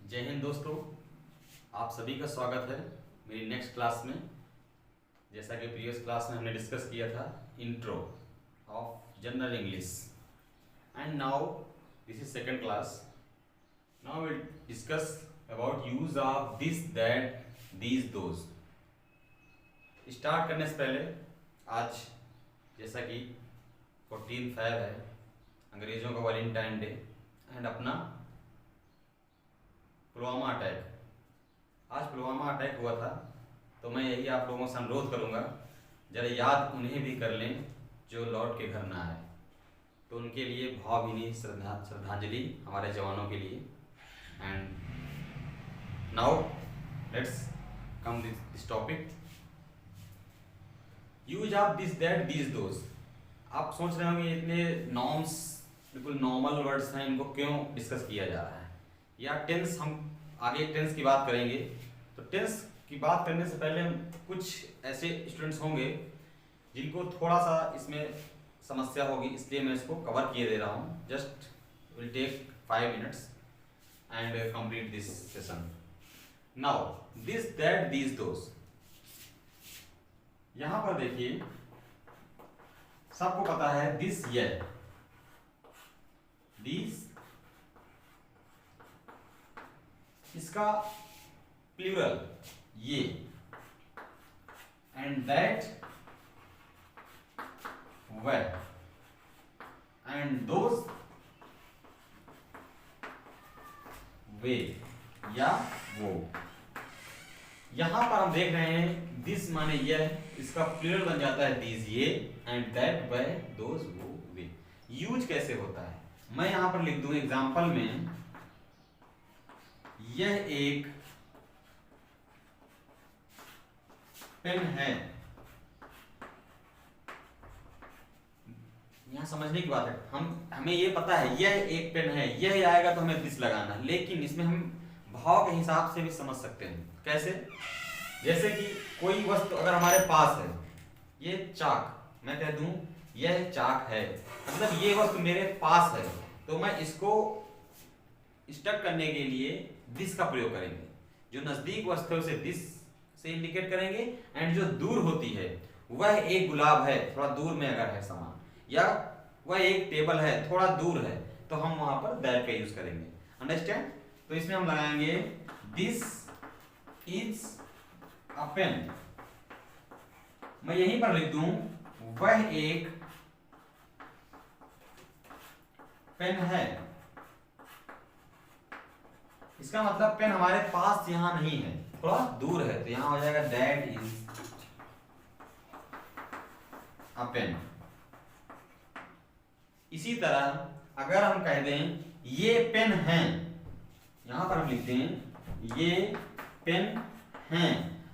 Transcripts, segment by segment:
जय हिंद दोस्तों, आप सभी का स्वागत है मेरी नेक्स्ट क्लास में। जैसा कि प्रीवियस क्लास में हमने डिस्कस किया था intro of general English and now this is second class. Now will discuss about use of this that these those. Start करने से पहले आज जैसा कि 14 फेब है, अंग्रेज़ों का वैलेंटाइन डे एंड अपना पुलवामा अटैक। आज पुलवामा अटैक हुआ था, तो मैं यही आप लोगों से अनुरोध करूंगा, जरा याद उन्हें भी कर लें जो लौट के घर ना आए। तो उनके लिए भावभीनी श्रद्धांजलि हमारे जवानों के लिए। And now let's come this topic, use of this that these those. आप सोच रहे होंगे इतने नॉर्म्स बिल्कुल नॉर्मल वर्ड्स हैं, इनको क्यों डिस्कस किया जा रहा है, या टेंस। हम आगे टेंस की बात करेंगे, तो टेंस की बात करने से पहले कुछ ऐसे स्टूडेंट्स होंगे जिनको थोड़ा सा इसमें समस्या होगी, इसलिए मैं इसको कवर किए दे रहा हूँ। Just will take 5 minutes and complete this session. Now this that these those, यहां पर देखिए सबको पता है दिस ये, दिस इसका प्लूरल ये, एंड दैट वह, एंड दोज वे या वो। यहां पर हम देख रहे हैं दिस माने यह, इसका प्लूरल बन जाता है दीज ये, एंड दैट वह दोज वो वे। यूज कैसे होता है, मैं यहां पर लिख दूं एग्जांपल में, यह एक पेन है। यहां समझने की बात है, हमें ये पता है यह एक पेन है, यह आएगा तो हमें दिस लगाना, लेकिन इसमें हम भाव के हिसाब से भी समझ सकते हैं। कैसे? जैसे कि कोई वस्तु अगर हमारे पास है, ये चाक, मैं कह दूं यह चाक है, मतलब ये वस्तु मेरे पास है, तो मैं इसको स्टक करने के लिए दिस का प्रयोग करेंगे। जो नजदीक वस्तु है उसे दिस से इंडिकेट करेंगे, एंड जो दूर होती है, वह एक गुलाब है थोड़ा दूर में अगर है सामान, या वह एक टेबल है थोड़ा दूर है, तो हम वहां पर दैट का यूज करेंगे। अंडरस्टैंड? तो इसमें हम लगाएंगे दिस इज अ पेन। मैं यहीं पर लिख दूं वह एक पेन है। इसका मतलब पेन हमारे पास यहां नहीं है, थोड़ा दूर है, तो यहां हो जाएगा दैट इज अ पेन। इसी तरह अगर हम कह दें ये पेन है, यहां पर हम लिखते हैं ये पेन है,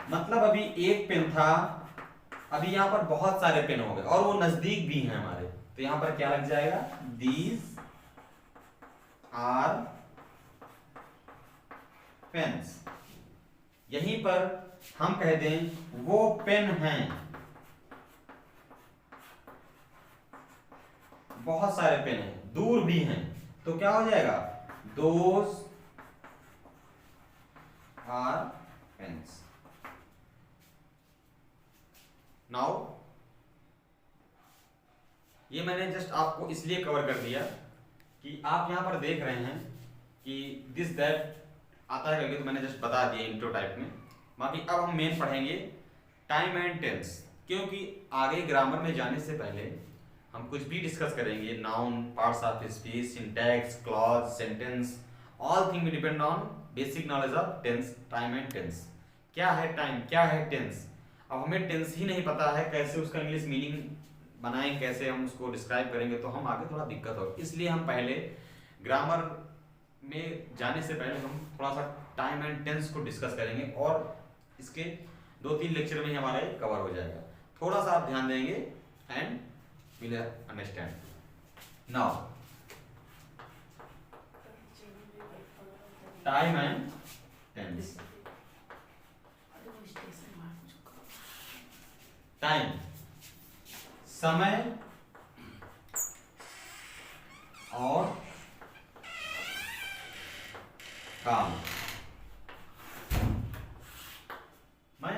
मतलब अभी एक पेन था, अभी यहां पर बहुत सारे पेन हो गए और वो नजदीक भी हैं हमारे, तो यहां पर क्या लग जाएगा, दीज आर पेन्स। यहीं पर हम कह दें वो पेन हैं, बहुत सारे पेन हैं, दूर भी हैं, तो क्या हो जाएगा, दोज आर पेन्स। नाउ ये मैंने जस्ट आपको इसलिए कवर कर दिया कि आप यहां पर देख रहे हैं कि दिस दैट आता है करके, तो मैंने जस्ट बता दिया इंट्रो टाइप में। बाकी अब हम मेन पढ़ेंगे टाइम एंड टेंस, क्योंकि आगे ग्रामर में जाने से पहले हम कुछ भी डिस्कस करेंगे, noun, parts of speech, syntax, clause, sentence, all thing depend on basic knowledge of tense, time and tense. क्या है टाइम, क्या है टेंस? अब हमें टेंस ही नहीं पता है, कैसे उसका इंग्लिश मीनिंग बनाएं, कैसे हम उसको डिस्क्राइब करेंगे, तो हम आगे थोड़ा दिक्कत होगी। इसलिए हम पहले ग्रामर में जाने से पहले हम थोड़ा सा टाइम एंड टेंस को डिस्कस करेंगे, और इसके 2-3 लेक्चर में ही हमारा ये कवर हो जाएगा। थोड़ा सा आप ध्यान देंगे and will understand. Now time and tense. Time समय और काम।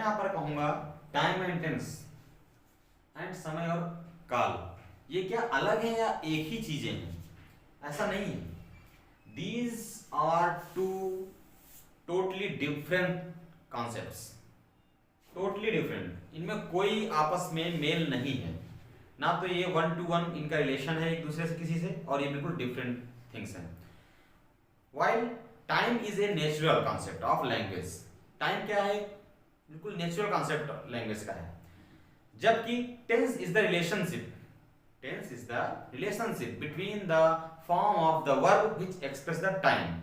यहां पर कहूंगा टाइम एंड टेंस एंड समय और काल, ये क्या अलग है या एक ही चीजें हैं? ऐसा नहीं है। These are two totally different concepts, totally different. इनमें कोई आपस में मेल नहीं है, ना तो ये 1 to 1 इनका रिलेशन है एक दूसरे से किसी से, और ये बिल्कुल डिफरेंट थिंग्स हैं। While time is a natural concept of language, time क्या है? बिल्कुल नेचुरल कॉन्सेप्ट लैंग्वेज का है। जबकि tense is the relationship, tense is the relationship between the form of the verb which express the time.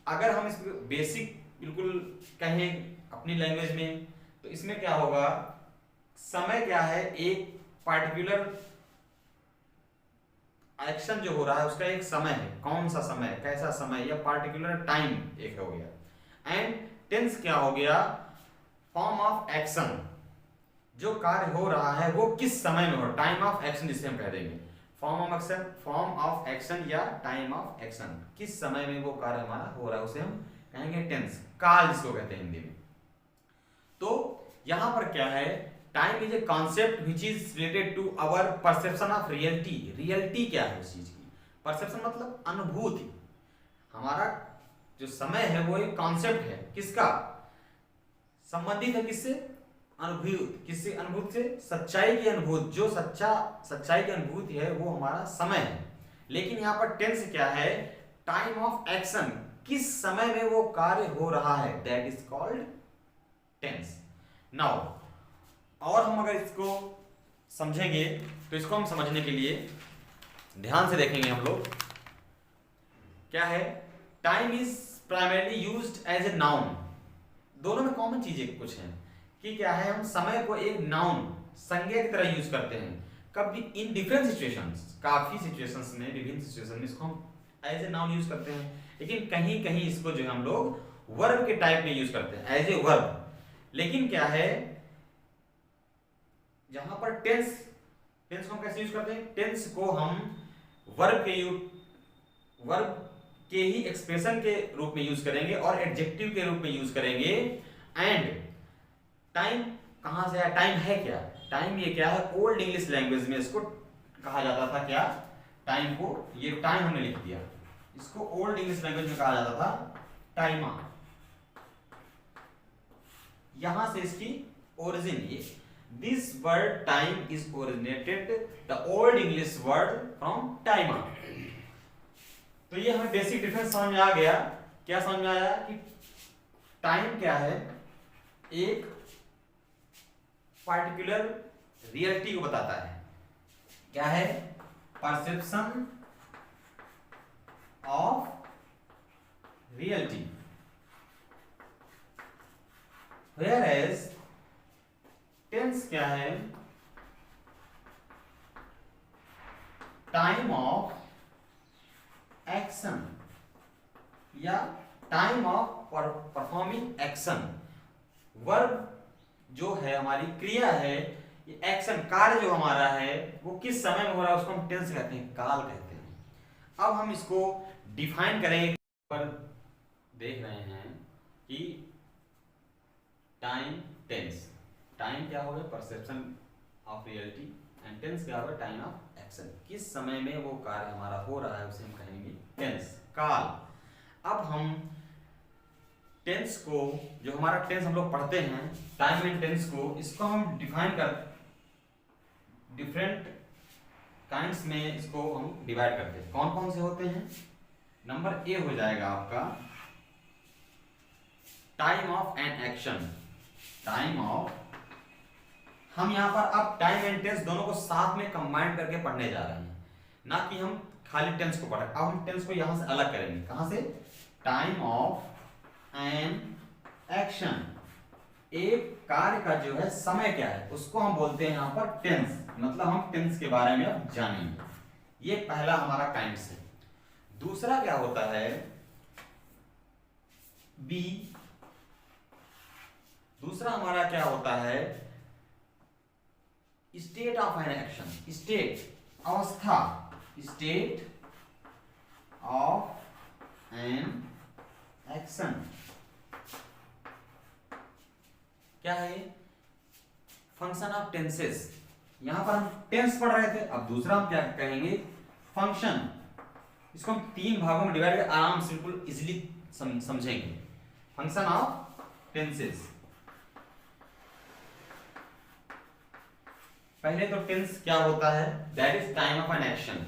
अगर हम इसको बेसिक बिल्कुल कहें अपनी लैंग्वेज में, तो इसमें क्या होगा, समय क्या है? एक पार्टिकुलर एक्शन जो हो रहा है उसका एक समय है, कौन सा समय, कैसा समय, या पार्टिकुलर टाइम एक हो गया। एंड टेंस क्या हो गया? फॉर्म ऑफ एक्शन, जो कार्य हो रहा है वो किस समय में हो, टाइम ऑफ एक्शन जिसे हम कह देंगे। फॉर्म ऑफ एक्शन या टाइम ऑफ एक्शन, किस समय में वो कार्य हमारा हो रहा है उसे हम कहेंगे टेंस, काल जिसको कहते हैं हिंदी में। तो यहां पर क्या है, time is a concept which is related to our perception of reality. Reality क्या है उस चीज की? परसेप्शन मतलब अनुभूति। हमारा जो समय है वो एक कॉन्सेप्ट है, किसका संबंधित है? किससे? अनुभूति। किससे अनुभूति से? सच्चाई की अनुभूति। जो सच्चाई की अनुभूति है वो हमारा समय है। लेकिन यहाँ पर टेंस क्या है? टाइम ऑफ एक्शन, किस समय में वो कार्य हो रहा है, that is called tense. Now और हम अगर इसको समझेंगे तो इसको हम समझने के लिए ध्यान से देखेंगे हम लोग। क्या है? Time is primarily used as a noun. दोनों में कॉमन चीजें कुछ हैं कि क्या है, हम समय को एक नाउन, संज्ञा की तरह यूज करते हैं। कभी इन डिफरेंट सिचुएशंस, काफी सिचुएशंस में, विभिन्न सिचुएशन में इसको हम एज ए नाउन यूज करते हैं। लेकिन कहीं कहीं इसको जो हम लोग वर्ब के टाइप में यूज करते हैं, एज ए वर्ब। लेकिन क्या है, जहां पर टेंस को हम कैसे यूज करते हैं? टेंस को हम वर्ब के ही एक्सप्रेशन के रूप में यूज करेंगे और एडजेक्टिव के रूप में यूज करेंगे। एंड टाइम कहां से आया? टाइम है क्या? टाइम ये क्या है? ओल्ड इंग्लिश लैंग्वेज में इसको कहा जाता था क्या? टाइम को, ये टाइम हमने लिख दिया, इसको ओल्ड इंग्लिश लैंग्वेज में कहा जाता था टाइमा। यहां से इसकी ओरिजिन, ये this word time is originated the old English word from टाइमा। तो ये हमें बेसिक डिफरेंस समझ में आ गया। क्या समझ में आया कि टाइम क्या है? एक पार्टिकुलर रियलिटी को बताता है। क्या है? Perception of reality. Whereas tense क्या है? टाइम ऑफ एक्शन या time of performing action. Verb जो है, हमारी क्रिया है, ये एक्शन, कार्य जो हमारा है वो किस समय में हो रहा है उसको हम टेंस कहते हैं, काल कहते हैं। अब हम इसको डिफाइन करेंगे। पर देख रहे हैं कि टाइम, टेंस, टाइम क्या होगा? Perception of reality, and tense क्या होगा? टाइम ऑफ एक्शन, किस समय में वो कार्य हमारा हो रहा है उसे हम कहेंगे टेंस, काल। अब हम टेंस को, जो हमारा टेंस हम लोग पढ़ते हैं, टाइम एंड टेंस को, इसको हम डिफाइन कर डिफरेंट काइंड्स में इसको हम डिवाइड करते हैं। कौन कौन से होते हैं? नंबर ए हो जाएगा आपका time of an action. Time of, हम यहां पर अब टाइम एंड टेंस दोनों को साथ में कंबाइन करके पढ़ने जा रहे हैं, ना कि हम खाली टेंस को पढ़े। अब हम टेंस को यहां से अलग करेंगे। कहां से? टाइम ऑफ एन एक्शन, एक कार्य का जो है समय क्या है उसको हम बोलते हैं यहां पर टेंस। मतलब हम टेंस के बारे में अब जानेंगे। ये पहला हमारा काइंड है। दूसरा क्या होता है? बी। दूसरा हमारा क्या होता है? State of an action, state, अवस्था, स्टेट ऑफ एन एक्शन। क्या है? Function of tenses. यहां पर हम टेंस पढ़ रहे थे, अब दूसरा हम क्या कहेंगे? फंक्शन। इसको हम 3 भागों में डिवाइड कर आराम से बिल्कुल इजीली समझेंगे। Function of tenses. पहले तो टेंस क्या होता है? That is time of an action.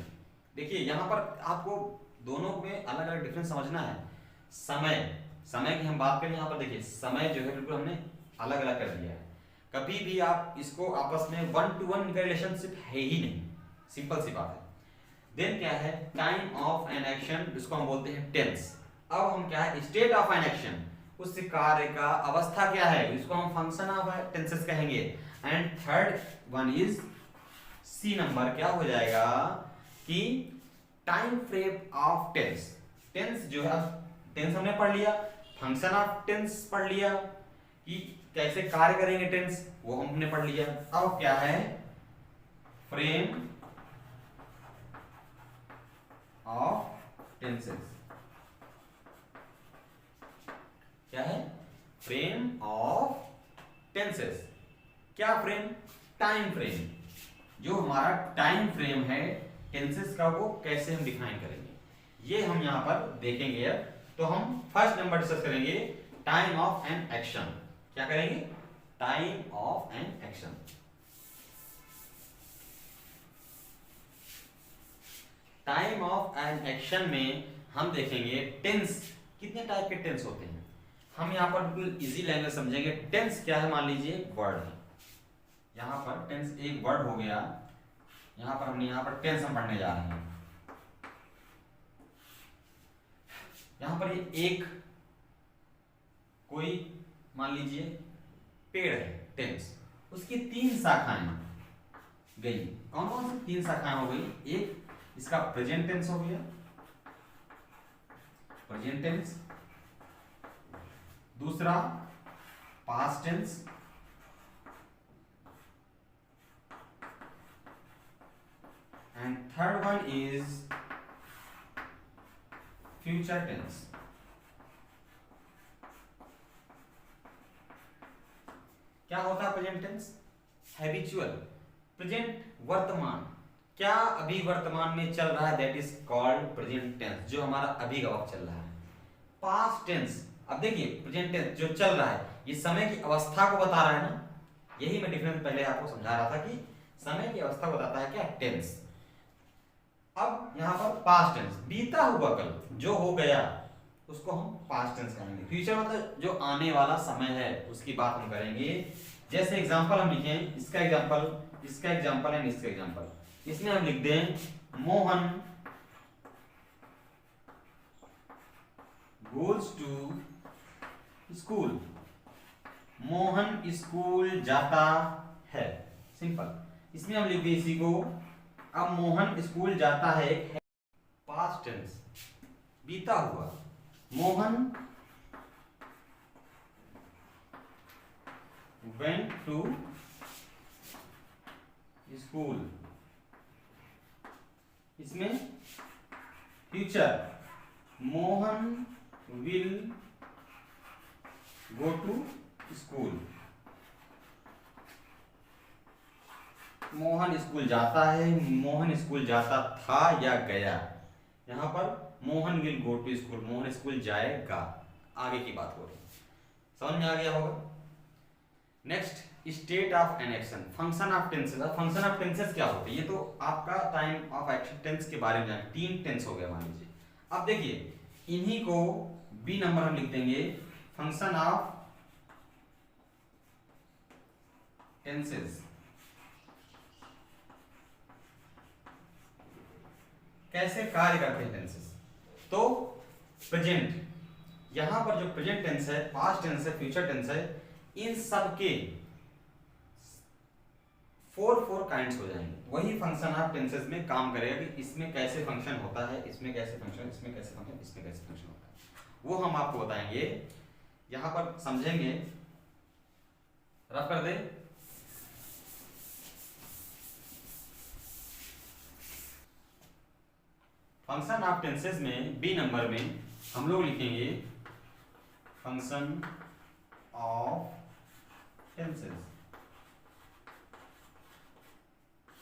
देखिए यहां पर आपको दोनों में अलग अलग डिफरेंस समझना है। समय की हम बात करें, यहां पर देखिए समय जो है बिल्कुल हमने अलग अलग कर दिया है। कभी भी आप इसको आपस में 1 to 1 का रिलेशनशिप है ही नहीं, सिंपल सी बात है। देन क्या है? टाइम ऑफ एन एक्शन, जिसको हम बोलते हैं टेंस। अब हम क्या है? स्टेट ऑफ एन एक्शन, उस कार्य का अवस्था क्या है, इसको हम फंक्शन ऑफ टेंसेस कहेंगे। And third one is C number, क्या हो जाएगा कि time frame of tense. Tense जो है, टेंस हमने पढ़ लिया, फंक्शन ऑफ टेंस पढ़ लिया कि कैसे कार्य करेंगे टेंस, वो हमने पढ़ लिया। अब क्या है? Frame of tenses. क्या है? Frame of tenses. क्या फ्रेम? Time frame. जो हमारा टाइम फ्रेम है टेंसेस का, वो कैसे हम डिफाइन करेंगे, ये हम यहां पर देखेंगे। अब तो हम फर्स्ट नंबर डिस्कस करेंगे टाइम ऑफ एन एक्शन। क्या करेंगे? Time of an action. Time of an action में हम देखेंगे टेंस, कितने टाइप के टेंस होते हैं। हम यहां पर बिल्कुल इजी लैंग्वेज समझेंगे। टेंस क्या है? मान लीजिए वर्ड है, यहां पर टेंस एक वर्ड हो गया। यहां पर टेंस हम पढ़ने जा रहे हैं। यहां पर ये एक कोई मान लीजिए पेड़ है, टेंस, उसकी 3 शाखाएं गई। कौन कौन सी 3 शाखाएं हो गई? एक इसका प्रेजेंट टेंस हो गया, प्रेजेंट टेंस। दूसरा past tense, and third one is future tense. क्या होता है प्रेजेंट टेंस? हैबिचुअल, प्रेजेंट, वर्तमान, क्या अभी वर्तमान में चल रहा है, that is called present tense, जो हमारा अभी का वक्त चल रहा है। पास्ट टेंस, अब देखिए प्रेजेंट टेंस जो चल रहा है, ये समय की अवस्था को बता रहा है ना। यही मैं डिफरेंस पहले आपको समझा रहा था कि समय की अवस्था बताता है क्या? टेंस। अब यहां पर पास्ट टेंस, बीता हुआ कल जो हो गया उसको हम पास्ट टेंस कहेंगे। फ्यूचर मतलब जो आने वाला समय है उसकी बात हम करेंगे। जैसे एग्जांपल हम लिखें, इसका एग्जांपल, इसका एग्जांपल एंड इसका एग्जांपल। इसमें हम लिख दें Mohan goes to school. Mohan school जाता है, सिंपल। इसमें हम लिख दें इसी को। अब मोहन स्कूल जाता है, पास्ट टेंस, बीता हुआ। मोहन went to school, इसमें future, Mohan will go to school। Mohan school जाता है, मोहन स्कूल जाता था या गया। यहां पर Mohan will go to school, Mohan school जाएगा, आगे की बात हो रही है। समझ में आ गया होगा। Next, state of an action, function of tenses. Function of tenses क्या होते हैं? ये तो आपका टाइम ऑफ एक्शन टेंस के बारे में जाने, 3 टेंस हो गया मान लीजिए। अब देखिए इन्हीं को बी नंबर हम लिख देंगे, फंक्शन ऑफ टेंसेस। कैसे कार्य करते हैं टेंसेस? तो प्रेजेंट, यहां पर जो प्रेजेंट टेंस है, पास्ट टेंस है, फ्यूचर टेंस है, इन सब के 4 काइंड्स हो जाएंगे। वही फंक्शन ऑफ टेंसेस में काम करेगा कि इसमें कैसे फंक्शन होता है, इसमें कैसे फंक्शन, इसमें कैसे फंक्शन, इसमें कैसे फंक्शन होता है, वो हम आपको बताएंगे। यहां पर समझेंगे, रफ कर दे। फंक्शन ऑफ टेंसेस में बी नंबर में हम लोग लिखेंगे फंक्शन ऑफ टेंसेस,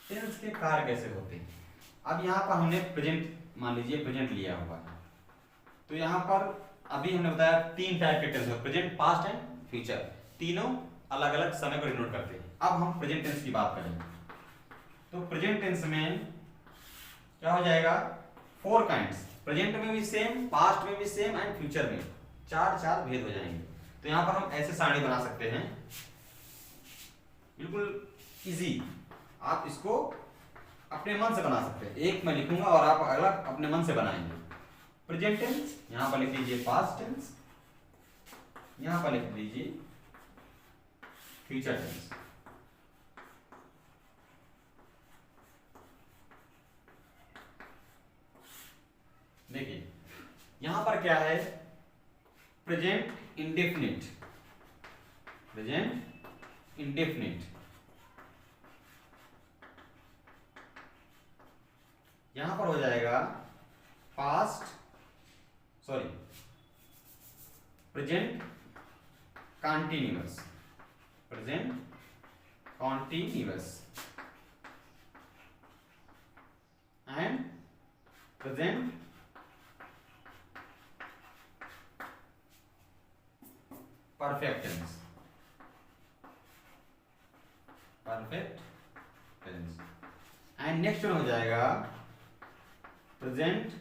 टेंस के कार्य कैसे होते हैं। अब यहाँ पर हमने प्रेजेंट, मान लीजिए प्रेजेंट लिया हुआ है, तो यहाँ पर अभी हमने बताया 3 टाइप के tense, present, past and future, तीनों अलग अलग समय को डिनोट करते हैं। अब हम प्रेजेंट टेंस की बात करें तो प्रेजेंट टेंस में क्या हो जाएगा, 4 काइंड्स, प्रेजेंट में भी सेम, पास्ट में भी सेम एंड फ्यूचर में, 4 भेद हो जाएंगे। तो यहाँ पर हम ऐसे सारणी बना सकते हैं, बिल्कुल इजी, आप इसको अपने मन से बना सकते हैं। एक मैं लिखूंगा और आप अलग अपने मन से बनाएंगे। प्रेजेंट टेंस, यहां पर लिख लीजिए पास्ट टेंस, यहां पर लिख लीजिए फ्यूचर टेंस। देखिए यहां पर क्या है, प्रेजेंट इंडेफिनिट, प्रेजेंट इंडेफिनिट, यहां पर हो जाएगा past, sorry present continuous, present continuous and present perfect tense, perfect tense and next हो जाएगा present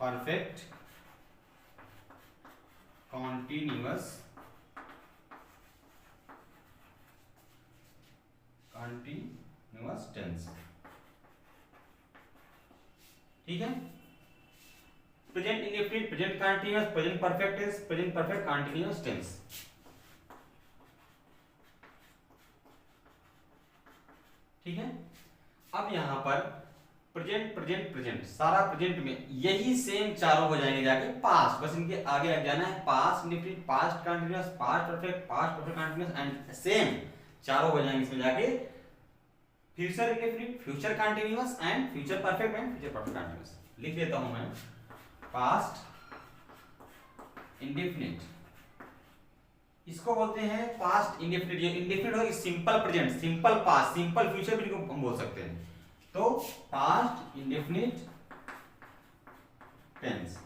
perfect continuous, continuous tense. ठीक है, present indefinite, present continuous, present perfect tense, present perfect continuous tense. ठीक है, अब यहां पर प्रेजेंट प्रेजेंट प्रेजेंट, सारा प्रेजेंट में यही सेम चारों हो जाएंगे जाके पास्ट, बस इनके आगे लग जाना है past indefinite, past continuous, past perfect continuous and same चारों हो जाएंगे इसमें जाके future indefinite, future continuous and future perfect and future perfect continuous. लिख देता हूं मैं, पास्ट इंडेफिनिट, इसको बोलते हैं पास्ट इंडेफिनिट। ये इंडेफिनिट हो, simple present, simple past, simple future भी इनको हम बोल सकते हैं। तो पास्ट इंडेफिनिट टेंस,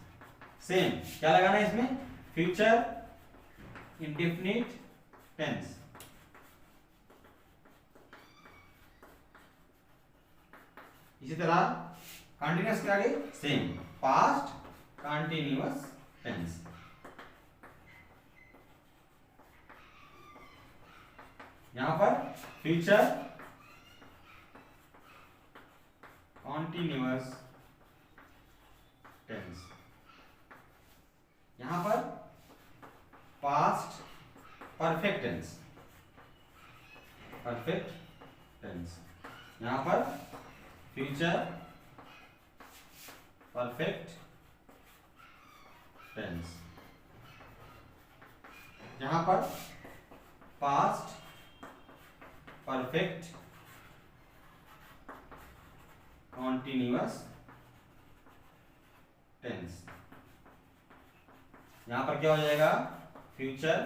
सेम क्या लगाना है इसमें, फ्यूचर इंडेफिनिट टेंस। इसी तरह कंटीन्यूअस के आगे सेम, पास्ट कंटीन्यूअस टेंस। यहां पर फ्यूचर कॉन्टिन्यूअस टेंस, यहां पर past perfect tense, perfect tense, यहां पर फ्यूचर परफेक्ट टेंस, यहां पर पास्ट परफेक्ट कॉन्टिन्यूअस टेंस, यहां पर क्या हो जाएगा, फ्यूचर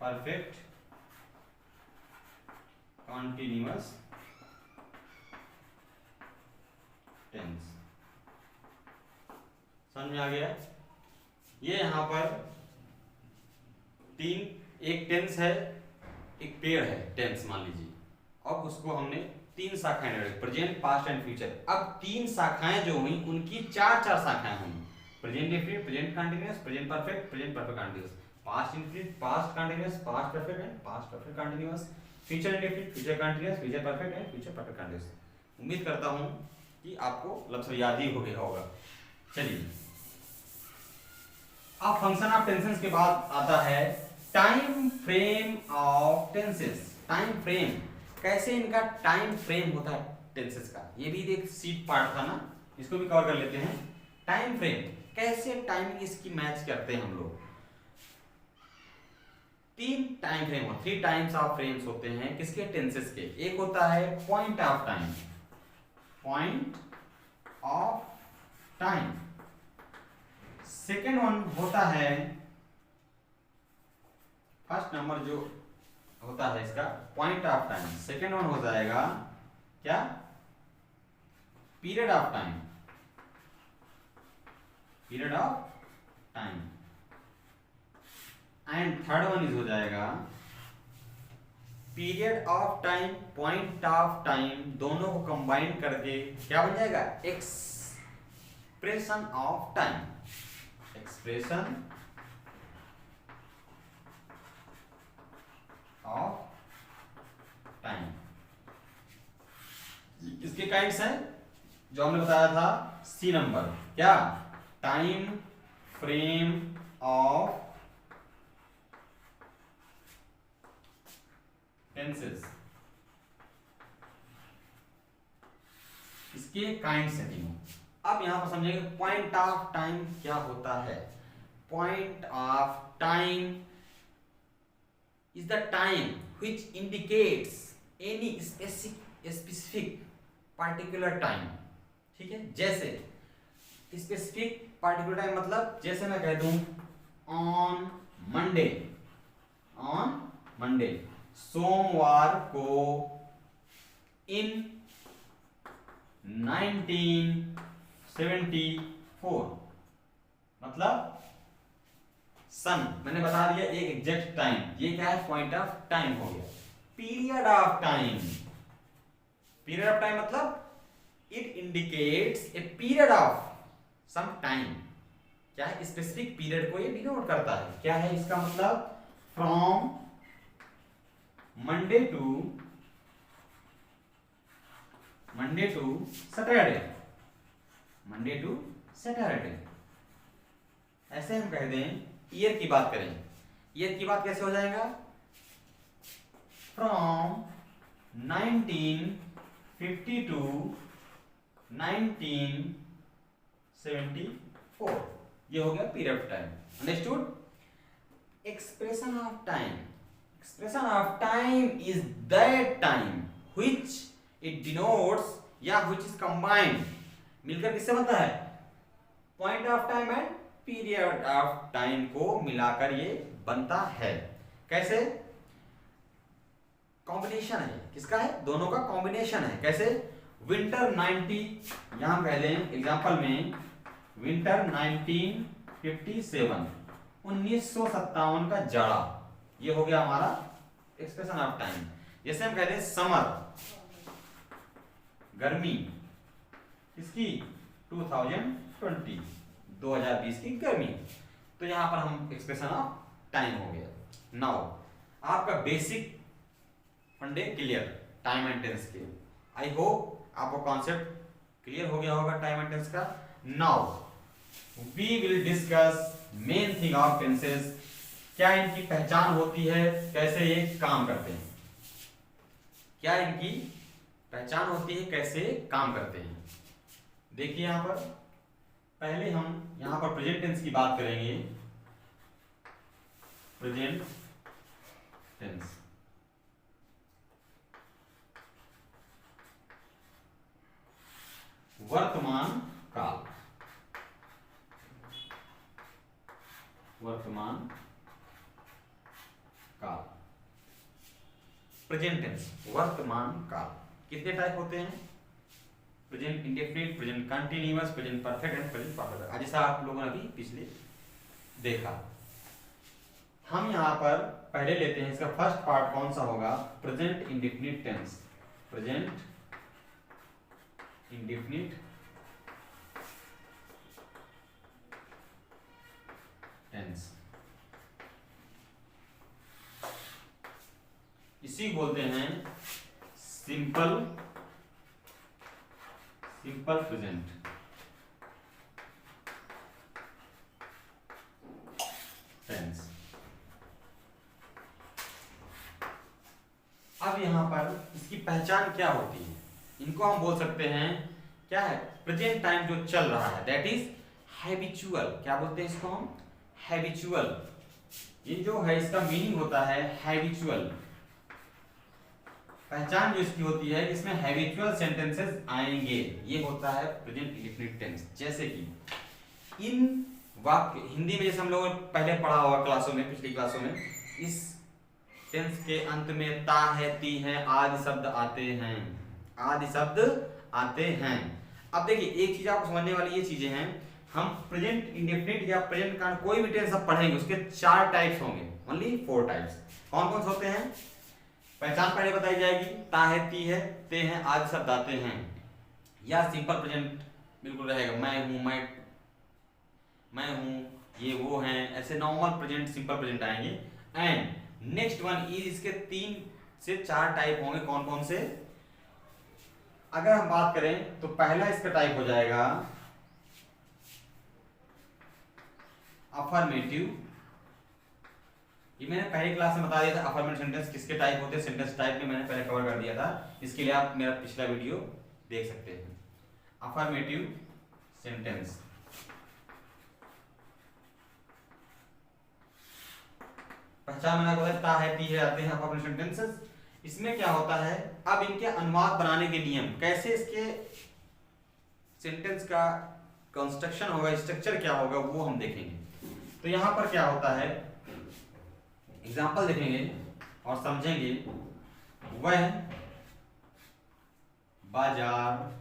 परफेक्ट कॉन्टिन्यूअस टेंस। समझ में आ गया। ये यहां पर एक टेंस है, एक पेड़ है टेंस मान लीजिए, अब उसको हमने 3 शाखाएं ले, प्रेजेंट पास्ट एंड फ्यूचर। अब 3 शाखाएं जो हुई उनकी 4 शाखाएं हुई, present indefinite, present continuous, present perfect continuous, past indefinite, past continuous, past perfect and past perfect continuous, future indefinite, future continuous, future perfect and future perfect continuous. उम्मीद करता हूं कि आपको लगभग याद ही हो गया होगा। चलिए, अब फंक्शन ऑफ टेंसेस के बाद आता है time frame of tenses. Time frame, कैसे इनका टाइम फ्रेम होता है टेंसेस का, ये भी एक सीट पार्ट था ना, इसको भी कवर कर लेते हैं। टाइम फ्रेम, कैसे टाइमिंग इसकी मैच करते हैं हम लोग। 3 time frame, 3 times of frames होते हैं किसके, टेंसेस के। एक होता है point of time, point of time. Second one होता है फर्स्ट नंबर जो होता है इसका point of time, second one हो जाएगा क्या, period off time, period off time, and third one is हो जाएगा period off time, point of time, दोनों को कंबाइन करके क्या बन जाएगा, expression of time, expression of time. इसके काइंड्स हैं जो हमने बताया था, सी नंबर क्या, टाइम फ्रेम ऑफ टेंसेस, इसके काइंड्स हैं तीनों। अब यहां पर समझेंगे पॉइंट ऑफ टाइम क्या होता है। Point of time is the time which indicates any specific particular time, ठीक है। जैसे specific particular time मतलब जैसे मैं कह दूं on Monday, on Monday, सोमवार को in 1974, मतलब सन, मैंने बता दिया एक एग्जैक्ट टाइम, ये क्या है, पॉइंट ऑफ टाइम हो गया। Period off time, period off time मतलब it indicates a period of some time, क्या है, स्पेसिफिक पीरियड को ये डिनोट करता है। क्या है इसका मतलब, from Monday to Saturday, Monday to Saturday. ऐसे हम कह दें, ईयर की बात करें, ईयर की बात कैसे हो जाएगा, फ्रॉम 1950 टू 1974, ये हो गया period off time. Understood. Expression of time, expression of time is that time which it denotes या व्हिच इज कंबाइंड, मिलकर किससे बनता है, point of time and period off time को मिलाकर ये बनता है। कैसे, कॉम्बिनेशन है, किसका है, दोनों का कॉम्बिनेशन है। कैसे, विंटर 90, यहां कह लें एग्जांपल में, विंटर 1957, 1957 का जाड़ा, ये हो गया हमारा एक्सप्रेशन ऑफ टाइम। जैसे हम कहते हैं समर, गर्मी इसकी 2020 की गर्मी, तो यहां पर हम एक्सप्रेशन ऑफ टाइम हो गया। नाउ आपका बेसिक फंडे क्लियर टाइम एंड टेंस के, आई होप आपको कॉन्सेप्ट क्लियर हो गया होगा टाइम एंड टेंस का। Now we will discuss main thing of tenses, क्या इनकी पहचान होती है, कैसे ये काम करते हैं, क्या इनकी पहचान होती है, कैसे काम करते हैं। देखिए यहां पर पहले हम यहां पर प्रेजेंट टेंस की बात करेंगे। प्रेजेंट टेंस, वर्तमान काल, वर्तमान काल, प्रेजेंट टेंस वर्तमान काल। कितने टाइप होते हैं, present indefinite, present continuous, present perfect and present perfect, जैसा आप लोगों ने अभी पिछले देखा। हम यहां पर पहले लेते हैं इसका फर्स्ट पार्ट कौन सा होगा, present indefinite tense, present indefinite tense, इसी बोलते हैं सिंपल प्रेजेंट टेंस। अब यहां पर इसकी पहचान क्या होती है, इनको हम बोल सकते हैं क्या है, प्रेजेंट टाइम जो चल रहा है दैट इज हैबिचुअल। क्या बोलते हैं इसको हम, हैबिचुअल। ये जो है इसका मीनिंग होता है हैबिचुअल, पहचान जो इसकी होती है इसमें हैबिचुअल सेंटेंसेस आएंगे, ये होता है प्रेजेंट इंडेफिनिट टेंस। जैसे कि इन वाक्य, हिंदी में जैसे हम लोगों ने पहले पढ़ा होगा क्लासों में, पिछली क्लासों में, इस टेंस के अंत में ता है, ती है, आदि शब्द आते हैं, आदि शब्द आते हैं। अब देखिए एक चीज आपको समझने वाली ये चीजें हैं, हम प्रेजेंट इंडेफिनिट या प्रेजेंट का कोई भी टेंस आप पढ़ेंगे उसके 4 टाइप्स होंगे, ओनली 4 टाइप्स। कौन कौन से होते हैं? पहचान पहले बताई जाएगी, ता है, ती है, ते हैं, आदि शब्द आते हैं, या सिंपल प्रेजेंट बिल्कुल रहेगा, मैं हूं, मैं हूं, ये वो हैं, ऐसे नॉर्मल प्रेजेंट सिंपल प्रेजेंट आएंगे। एंड नेक्स्ट वन इज, इसके 3 से 4 टाइप होंगे। कौन कौन से? अगर हम बात करें तो पहला इसका टाइप हो जाएगा अफर्मेटिव। ये मैंने पहली क्लास में बता दिया था अफर्मेटिव सेंटेंस किसके टाइप होते हैं, सेंटेंस टाइप में मैंने पहले कवर कर दिया था, इसके लिए आप मेरा पिछला वीडियो देख सकते हैं। अफर्मेटिव सेंटेंस पहचान मैंने बताया, ता है, ती है आते हैं अफर्मेटिव सेंटेंसेस। इसमें क्या होता है, अब इनके अनुवाद बनाने के नियम, कैसे इसके सेंटेंस का कंस्ट्रक्शन होगा, स्ट्रक्चर क्या होगा, वो हम देखेंगे। तो यहां पर क्या होता है, एग्जाम्पल देखेंगे और समझेंगे। वह बाजार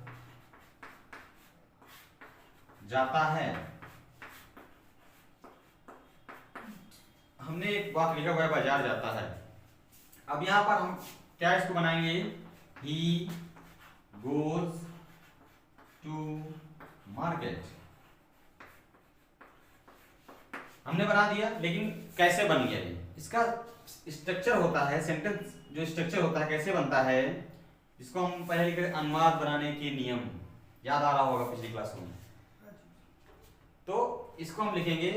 जाता है, हमने एक वाक्य लिखा, वह बाजार जाता है। अब यहां पर हम क्या इसको बनाएंगे, ही गोज टू मार्केट। हमने बना दिया, लेकिन कैसे बन गया ये, इसका स्ट्रक्चर होता है, सेंटेंस जो स्ट्रक्चर होता है कैसे बनता है, जिसको हम पहले लिखे अनुवाद बनाने के नियम, याद आ रहा होगा पिछली क्लास में। तो इसको हम लिखेंगे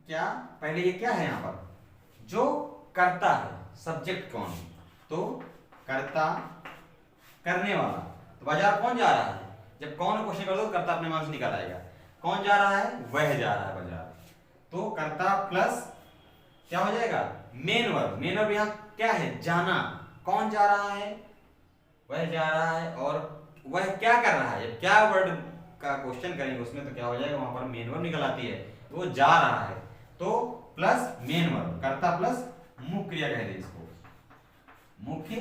क्या, पहले ये क्या है यहाँ पर, जो करता है, सब्जेक्ट कौन, तो कर्ता, करने वाला। तो बाजार कौन जा रहा है, जब कौन क्वेश्चन कर दो तो कर्ता अपने मान से निकाल आएगा। कौन जा रहा है, वह जा रहा है बाजार, तो कर्ता प्लस क्या हो जाएगा, मेन वर्ब। मेन वर्ब यहाँ क्या है, जाना। कौन जा रहा है, वह जा रहा है, और वह क्या कर रहा है, जब क्या वर्ड का क्वेश्चन करेंगे उसमें तो क्या हो जाएगा, वहां पर मेन वर्ब निकल आती है, वो जा रहा है, तो प्लस मेन वर्ब, कर्ता प्लस मुख्य क्रिया कह दे इसको, मुख्य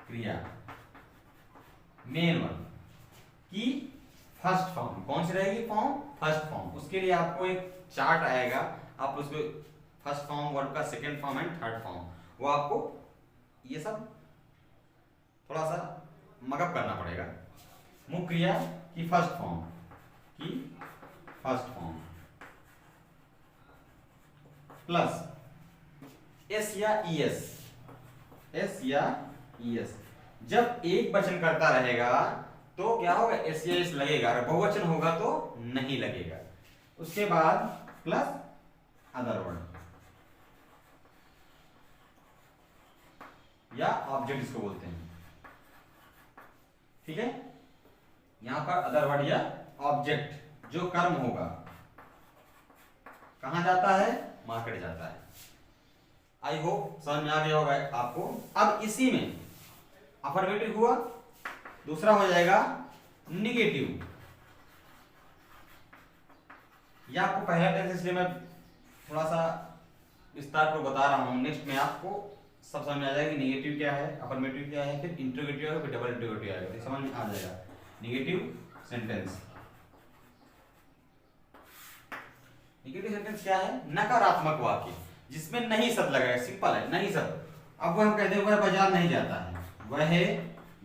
क्रिया, मेन वर्ब की फर्स्ट फॉर्म। कौन सी रहेगी फॉर्म, फर्स्ट फॉर्म। उसके लिए आपको एक चार्ट आएगा, आप उसको फर्स्ट फॉर्म, वर्ब का second form and third form, वो आपको ये सब थोड़ा सा मगअप करना पड़ेगा। मुख्य क्रिया की फर्स्ट फॉर्म, की फर्स्ट फॉर्म प्लस एस या ईएस, एस या ईएस। जब एक वचन करता रहेगा तो क्या होगा, एस या एस लगेगा, अगर बहुवचन होगा तो नहीं लगेगा। उसके बाद प्लस अदर वर्ड या ऑब्जेक्ट इसको बोलते हैं, ठीक है। यहां पर अदर वर्ड या ऑब्जेक्ट जो कर्म होगा, कहां जाता है, मार्केट जाता है। आई होप समझ में आ गया होगा आपको। अब इसी में अफर्मेटिव हुआ, दूसरा हो जाएगा निगेटिव। यह आपको पहला टेंस, इसलिए मैं थोड़ा सा विस्तार पर बता रहा हूं, नेक्स्ट में आपको सब समझ में आ जाएगा कि निगेटिव क्या है, अफर्मेटिव क्या है, फिर इंट्रोगेटिव आएगा, फिर डबल इंट्रोगेटिव आएगा, तो समझ में आ जाएगा। निगेटिव सेंटेंस, निगेटिव सेंटेंस क्या है, नकारात्मक वाक्य जिसमें नहीं शब्द लगाए, सिंपल है, नहीं शब्द। अब वो हम कहते हैं वह बाजार नहीं जाता है, वह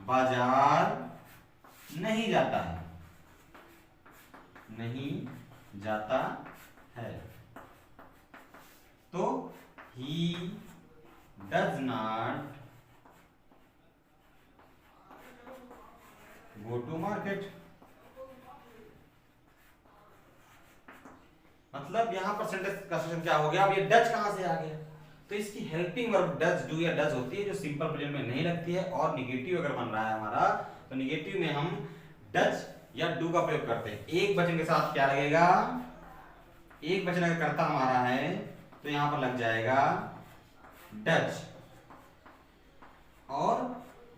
बाजार नहीं जाता है, नहीं जाता है, तो he does not go to market. मतलब यहां पर सेंटेंस का कंस्ट्रक्शन क्या हो गया, अब ये डज कहां से आ गया, तो इसकी हेल्पिंग वर्ब डज, डू या डज होती है, जो सिंपल प्रेजेंट में नहीं लगती है। और निगेटिव अगर बन रहा है हमारा, तो निगेटिव में हम डज या डू का प्रयोग करते हैं। एक वचन के साथ क्या लगेगा, एक वचन अगर कर्ता हमारा है तो यहां पर लग जाएगा डज, और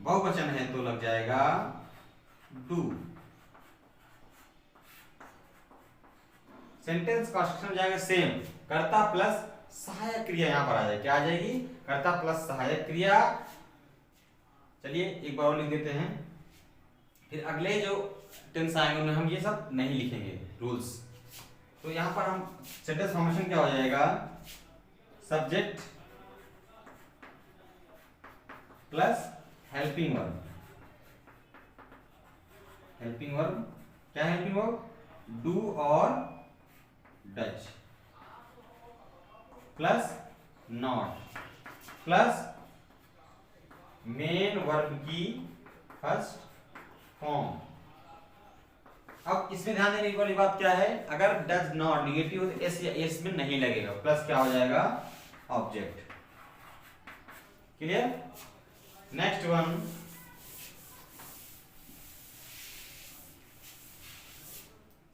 बहुवचन है तो लग जाएगा डू। सेंटेंस कंस्ट्रक्शन हो जाएगा सेम, कर्ता प्लस सहायक क्रिया यहाँ पर आ जाएगी। क्या आ जाएगी? कर्ता प्लस सहायक क्रिया। चलिए एक बार और लिख देते हैं, फिर अगले जो टेंस आएंगे उनमें हम ये सब नहीं लिखेंगे रूल्स। तो यहाँ पर हम सेंटेंस फॉर्मेशन क्या हो जाएगा? Subject plus helping verb. Helping verb क्या है? हेल्पिंग वर्ब डू और Dutch plus not plus main verb की फर्स्ट फॉर्म। अब इसमें ध्यान देने वाली बात क्या है? अगर डज नॉट निगेटिव हो तो एस या एस में नहीं लगेगा, प्लस क्या हो जाएगा? Object. Clear? Next one,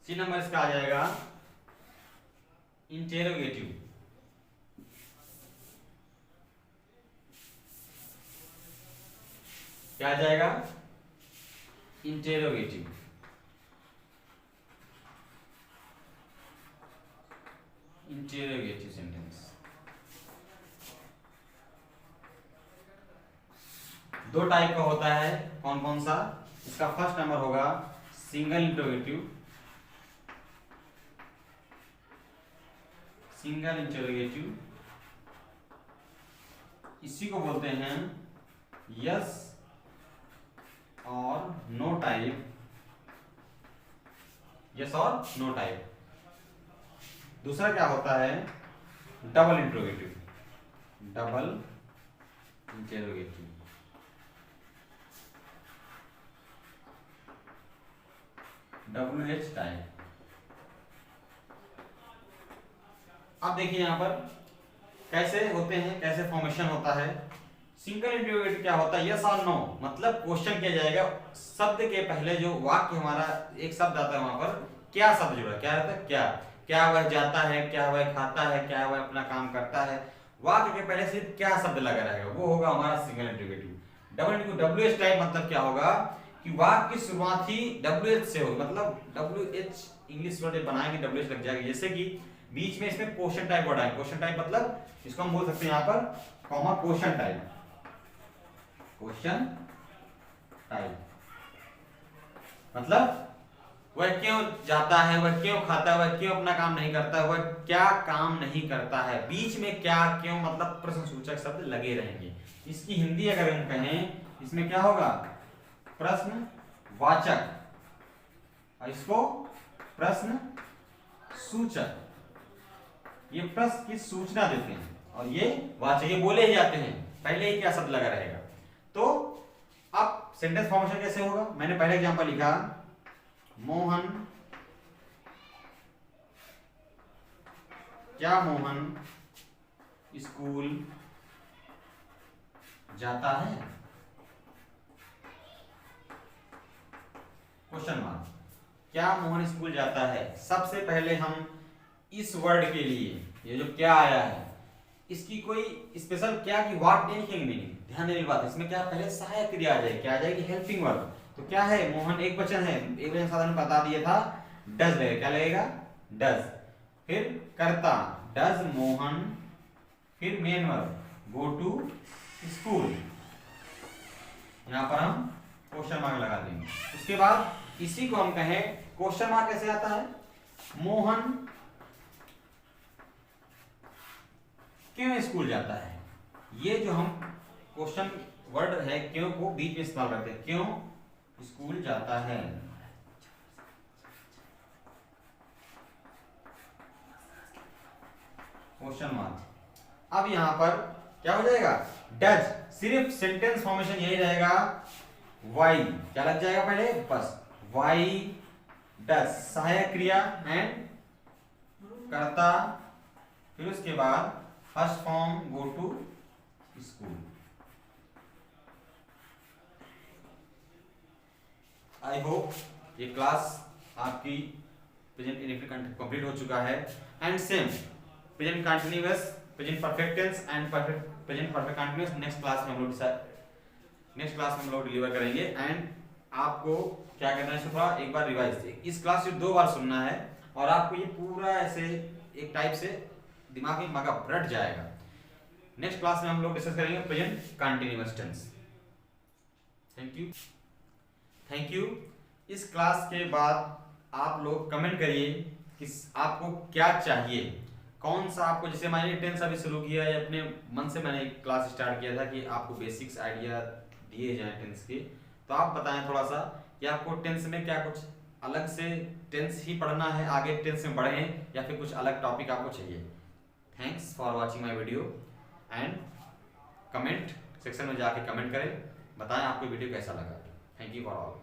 C number इसका आ जाएगा इंटेरोगेटिव। क्या आ जाएगा? इंटेरोगेटिव। इंटेरोगेटिव सेंटेंस दो टाइप का होता है। कौन कौन सा? इसका फर्स्ट नंबर होगा सिंगल इंटरोगेटिव। सिंगल इंटरोगेटिव इसी को बोलते हैं यस और नो टाइप। यस और नो टाइप। दूसरा क्या होता है? Double interrogative. Double interrogative WH type. अब देखिए यहां पर कैसे होते हैं, कैसे फॉर्मेशन होता है। सिंगल इंटरोगेटिव क्या होता है? यस और नो, मतलब क्वेश्चन किया जाएगा, शब्द के पहले जो वाक्य हमारा एक शब्द आता है वहां पर क्या शब्द जुड़ा, क्या रहता है? क्या। क्या वह जाता है, क्या वह खाता है, क्या वह अपना काम करता है, वाक्य के पहले सिर्फ क्या शब्द लगा रहेगा, वो होगा हमारा single interrogative. Double interrogative WH type मतलब क्या होगा कि वाक्य की शुरुआत ही WH से हो, मतलब WH इंग्लिश वर्ड बनाएंगे WH लग जाएगा। जैसे कि बीच में इसमें क्वेश्चन टाइप वर्ड आए। क्वेश्चन टाइप मतलब इसको हम बोल सकते हैं यहाँ पर comma question type. Question type मतलब वह क्यों जाता है, वह क्यों खाता है, वह क्यों अपना काम नहीं करता है, वह क्या काम नहीं करता है। बीच में क्या क्यों मतलब प्रश्नसूचक शब्द लगे रहेंगे। इसकी हिंदी अगर हम कहें इसमें क्या होगा? प्रश्न वाचक, और इसको प्रश्न सूचक। ये प्रश्न की सूचना देते हैं और ये वाचक, ये बोले ही जाते हैं, पहले ही क्या शब्द लगा रहेगा। तो अब सेंटेंस फॉर्मेशन कैसे होगा? मैंने पहले एग्जांपल लिखा, मोहन, क्या मोहन स्कूल जाता है? Question mark. क्या मोहन स्कूल जाता है? सबसे पहले हम इस वर्ड के लिए ये जो क्या आया है इसकी कोई स्पेशल क्या की वाट नहीं लिखेंगे। मीनिंग ध्यान देने की बात, इसमें क्या पहले सहायक क्रिया आ जाएगी। क्या आ जाएगी? Helping verb. तो क्या है? मोहन एक वचन है, एक वचन साधारण बता दिया था, डज लगेगा। क्या लगेगा? डज। फिर कर्ता डज मोहन, फिर main verb go to school. यहां पर हम क्वेश्चन मार्क लगा देंगे। उसके बाद इसी को हम कहें, क्वेश्चन मार्क कैसे आता है? मोहन क्यों स्कूल जाता है। ये जो हम क्वेश्चन वर्ड है क्यों को बीच में इस्तेमाल करते हैं। क्यों स्कूल जाता है। Question mark. अब यहां पर क्या हो जाएगा? डज। सिर्फ सेंटेंस फॉर्मेशन यही रहेगा, वाई क्या लग जाएगा पहले, बस वाई डज सहायक क्रिया एंड कर्ता, फिर उसके बाद first form go to school. I hope ये क्लास आपकी प्रेजेंट इंडेफिनिट कंप्लीट हो चुका है। And same present continuous, present perfect tense and present perfect continuous next class में हम लोग डिलीवर करेंगे। एंड आपको क्या करना है, थोड़ा एक बार रिवाइज, इस क्लास को 2 बार सुनना है और आपको ये पूरा ऐसे एक टाइप से दिमाग में मगा रट जाएगा। नेक्स्ट क्लास में हम लोग डिस्कस करेंगे present continuous tense. Thank you. इस क्लास के बाद आप लोग कमेंट करिए कि आपको क्या चाहिए, कौन सा आपको, जैसे मैंने टेंस अभी शुरू किया है अपने मन से, मैंने एक क्लास स्टार्ट किया था कि आपको बेसिक्स आइडिया दिए जाएं टेंस के। तो आप बताएं थोड़ा सा कि आपको टेंस में क्या कुछ अलग से टेंस ही पढ़ना है, आगे टेंस में बढ़ें, या फिर कुछ अलग टॉपिक आपको चाहिए। Thanks for watching my video and comment section में जाके कमेंट करें, बताएं आपको वीडियो कैसा लगा। Thank you for all.